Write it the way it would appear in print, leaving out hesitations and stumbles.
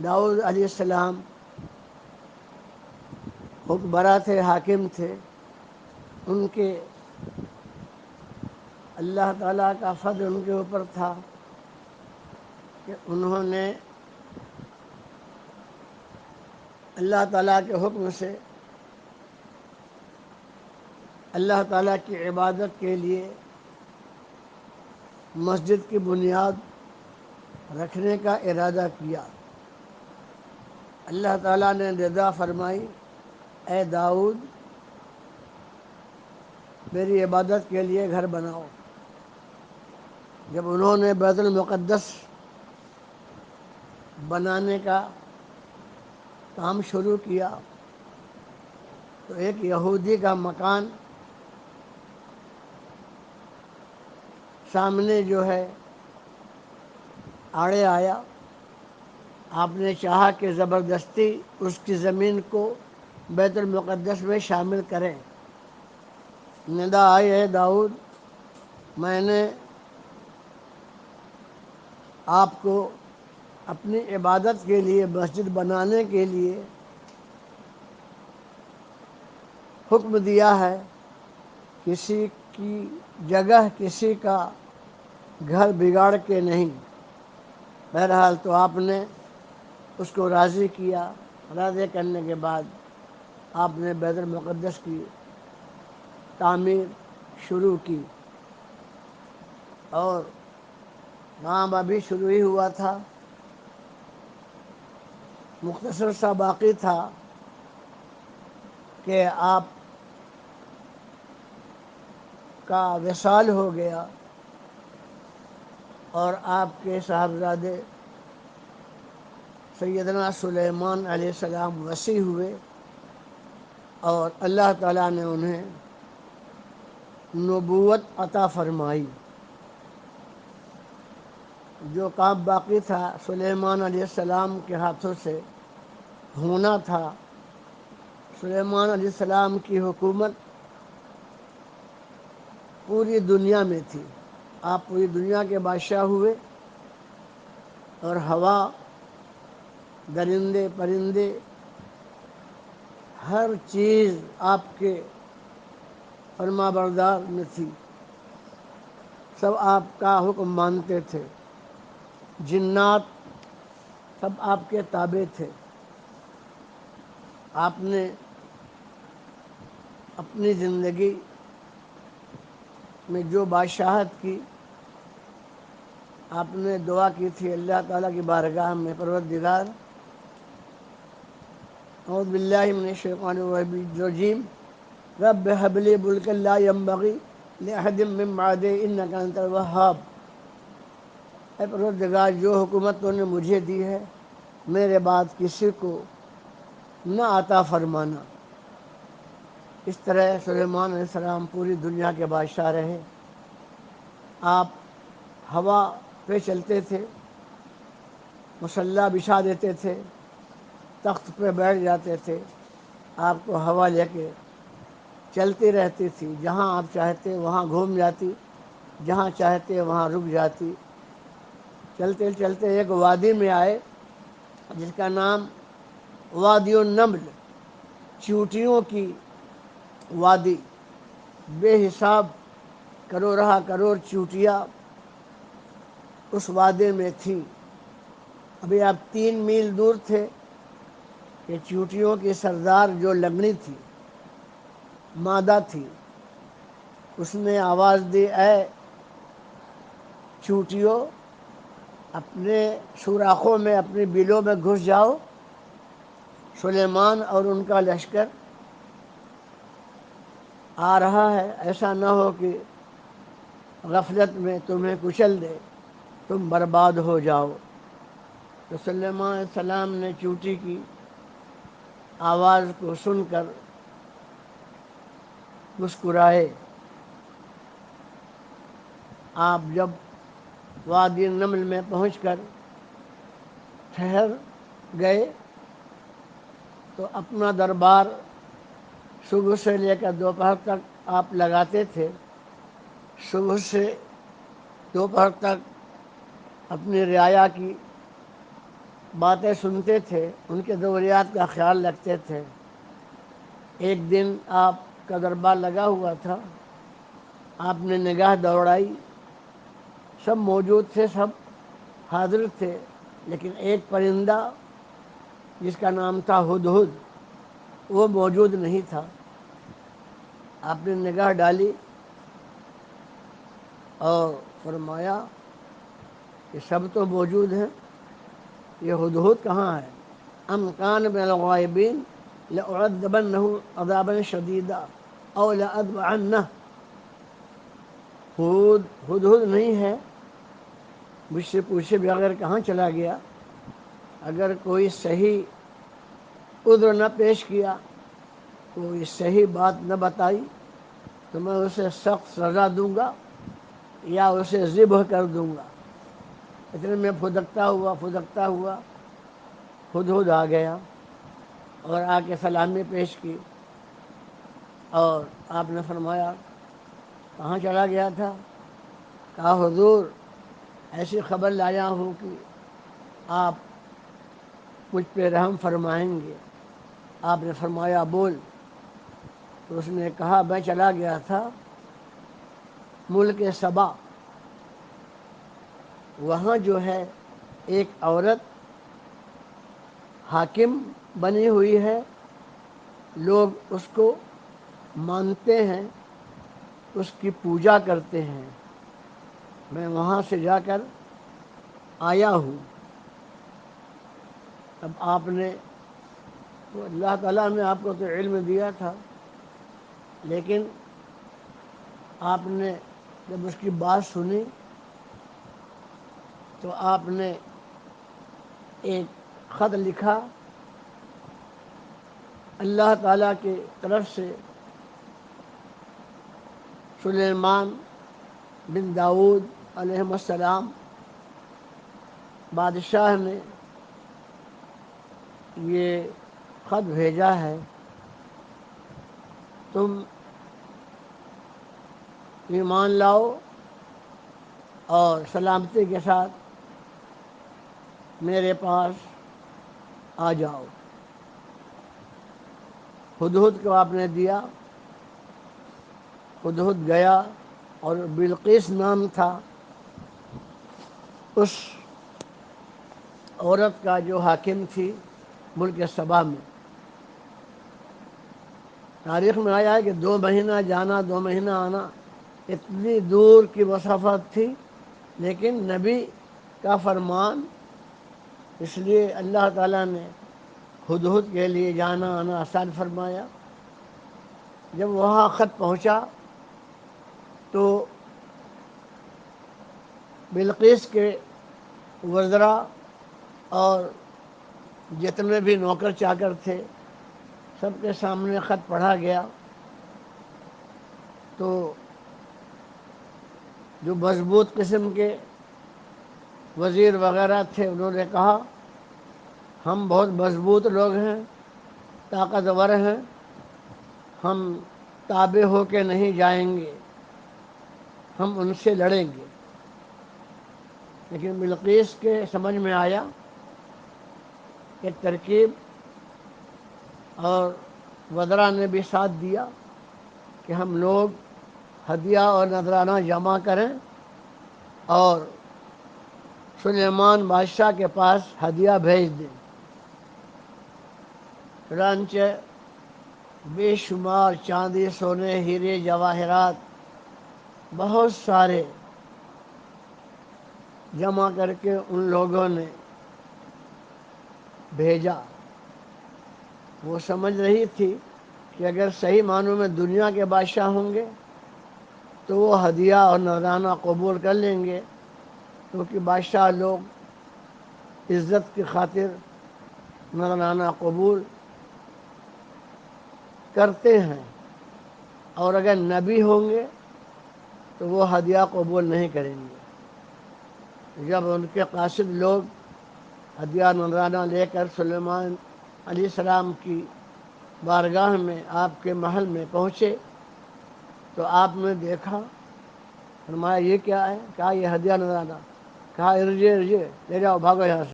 داؤد علیہ السلام حکمراں تھے، حاکم تھے. ان کے اللہ تعالیٰ کا فضل ان کے اوپر تھا کہ انہوں نے اللہ تعالیٰ کے حکم سے اللہ تعالیٰ کی عبادت کے لیے مسجد کی بنیاد رکھنے کا ارادہ کیا. اللہ تعالیٰ نے رضا فرمائی، اے داؤد میری عبادت کے لیے گھر بناؤ. جب انہوں نے بیت المقدس بنانے کا کام شروع کیا تو ایک یہودی کا مکان سامنے جو ہے آڑے آیا. آپ نے چاہا کہ زبردستی اس کی زمین کو بیت المقدس میں شامل کریں. ندا آئی، ہے داؤد میں نے آپ کو اپنی عبادت کے لیے مسجد بنانے کے لیے حکم دیا ہے. کسی کی جگہ کسی کا گھر بگاڑ کے نہیں. بہرحال تو آپ نے اس کو راضی کیا. راضی کرنے کے بعد آپ نے بیت المقدس کی تعمیر شروع کی اور کام ابھی شروع ہی ہوا تھا. مختصر سا باقی تھا کہ آپ کا وصال ہو گیا اور آپ کے صاحبزادے سیدنا سلیمان علیہ السلام مسیح ہوئے اور اللہ تعالیٰ نے انہیں نبوت عطا فرمائی. جو کام باقی تھا سلیمان علیہ السلام کے ہاتھوں سے ہونا تھا. سلیمان علیہ السلام کی حکومت پوری دنیا میں تھی. آپ پوری دنیا کے بادشاہ ہوئے اور ہوا، درندے پرندے، ہر چیز آپ کے فرما بردار میں تھی. سب آپ کا حکم مانتے تھے. جنات سب آپ کے تابع تھے. آپ نے اپنی زندگی میں جو بادشاہت کی آپ نے دعا کی تھی اللہ تعالیٰ کی بارگاہ میں، پروردگار اعوذ باللہ من الشیطان الرجیم رب هب لی ملکا لا ينبغی لأحد من بعدی انک انت الوہاب. اے پروردگار جو حکومت تو نے مجھے دی ہے میرے بعد کسی کو نہ عطا فرمانا. اس طرح سلیمان علیہ السلام پوری دنیا کے بادشاہ رہے. آپ ہوا پہ چلتے تھے، مصلی بچھا دیتے تھے، تخت پہ بیٹھ جاتے تھے. آپ کو ہوا لے کے چلتی رہتی تھی. جہاں آپ چاہتے وہاں گھوم جاتی، جہاں چاہتے وہاں رک جاتی. چلتے چلتے ایک وادی میں آئے جس کا نام وادی النمل، چیونٹیوں کی وادی. بے حساب کروڑہ کروڑ چیونٹیاں اس وادی میں تھیں. ابھی آپ 3 میل دور تھے کہ چیونٹیوں کی سردار جو لنگڑی تھی، مادہ تھی، اس نے آواز دی، اے چیونٹیوں اپنے سوراخوں میں، اپنے بلوں میں گھس جاؤ. سلیمان اور ان کا لشکر آ رہا ہے. ایسا نہ ہو کہ غفلت میں تمہیں کچل دے، تم برباد ہو جاؤ. تو سلیمان علیہ السلام نے چیونٹی کی آواز کو سن کر مسکرائے. آپ جب وادی النمل میں پہنچ کر ٹھہر گئے تو اپنا دربار صبح سے لے کر دوپہر تک آپ لگاتے تھے. صبح سے دوپہر تک اپنی رعایا کی باتیں سنتے تھے، ان کے ضروریات کا خیال رکھتے تھے۔ ایک دن آپ کا دربار لگا ہوا تھا، آپ نے نگاہ دوڑائی، سب موجود تھے، سب حاضر تھے، لیکن ایک پرندہ جس کا نام تھا ہدہد وہ موجود نہیں تھا۔ آپ نے نگاہ ڈالی اور فرمایا کہ سب تو موجود ہیں، یہ ہدہد کہاں ہے؟ ام کان من الغائبین لأعذبنہ عذابا شدیدا او لأذبحنہ۔ ہدہد نہیں ہے، مجھ سے پوچھے بغیر کہاں چلا گیا؟ اگر کوئی صحیح عذر نہ پیش کیا، کوئی صحیح بات نہ بتائی، تو میں اسے سخت سزا دوں گا یا اسے ذبح کر دوں گا۔ اتنے میں پھدکتا ہوا ہدہد آ گیا اور آ کے سلامی پیش کی، اور آپ نے فرمایا کہاں چلا گیا تھا؟ کہا حضور ایسی خبر لایا ہوں کہ آپ مجھ پہ رحم فرمائیں گے۔ آپ نے فرمایا بول۔ تو اس نے کہا میں چلا گیا تھا ملک سبا، وہاں جو ہے ایک عورت حاکم بنی ہوئی ہے، لوگ اس کو مانتے ہیں، اس کی پوجا کرتے ہیں، میں وہاں سے جا کر آیا ہوں۔ اب آپ نے تو اللہ تعالیٰ نے آپ کو تو علم دیا تھا، لیکن آپ نے جب اس کی بات سنی تو آپ نے ایک خط لکھا اللہ تعالیٰ کی طرف سے سلیمان بن داؤد علیہ السلام بادشاہ نے یہ خط بھیجا ہے، تم ایمان لاؤ اور سلامتی کے ساتھ میرے پاس آ جاؤ۔ ہدہد کو آپ نے دیا، ہدہد گیا، اور بلقیس نام تھا اس عورت کا جو حاکم تھی ملک سبا میں۔ تاریخ میں آیا ہے کہ 2 مہینہ جانا 2 مہینہ آنا، اتنی دور کی مسافت تھی، لیکن نبی کا فرمان، اس لیے اللہ تعالیٰ نے ہدہد کے لیے جانا آنا آسان فرمایا۔ جب وہاں خط پہنچا تو بلقیس کے وزراء اور جتنے بھی نوکر چاکر تھے سب کے سامنے خط پڑھا گیا، تو جو مضبوط قسم کے وزیر وغیرہ تھے انہوں نے کہا ہم بہت مضبوط لوگ ہیں، طاقتور ہیں، ہم تابع ہو کے نہیں جائیں گے، ہم ان سے لڑیں گے۔ لیکن بلقیس کے سمجھ میں آیا کہ ترکیب، اور وزراء نے بھی ساتھ دیا کہ ہم لوگ ہدیہ اور نذرانہ جمع کریں اور سلیمان بادشاہ کے پاس ہدیہ بھیج دیں۔ چنانچہ بے شمار چاندی، سونے، ہیرے، جواہرات بہت سارے جمع کر کے ان لوگوں نے بھیجا۔ وہ سمجھ رہی تھی کہ اگر صحیح معنوں میں دنیا کے بادشاہ ہوں گے تو وہ ہدیہ اور نذرانہ قبول کر لیں گے، کیونکہ بادشاہ لوگ عزت کی خاطر نذرانہ قبول کرتے ہیں، اور اگر نبی ہوں گے تو وہ ہدیہ قبول نہیں کریں گے۔ جب ان کے قاصد لوگ ہدیہ نذرانہ لے کر سلیمان علیہ السلام کی بارگاہ میں، آپ کے محل میں پہنچے تو آپ نے دیکھا، فرمایا یہ کیا ہے؟ کہا یہ ہدیہ نذرانہ۔ کہا ارجع ارجع، لے جاؤ، بھاگو یہاں سے۔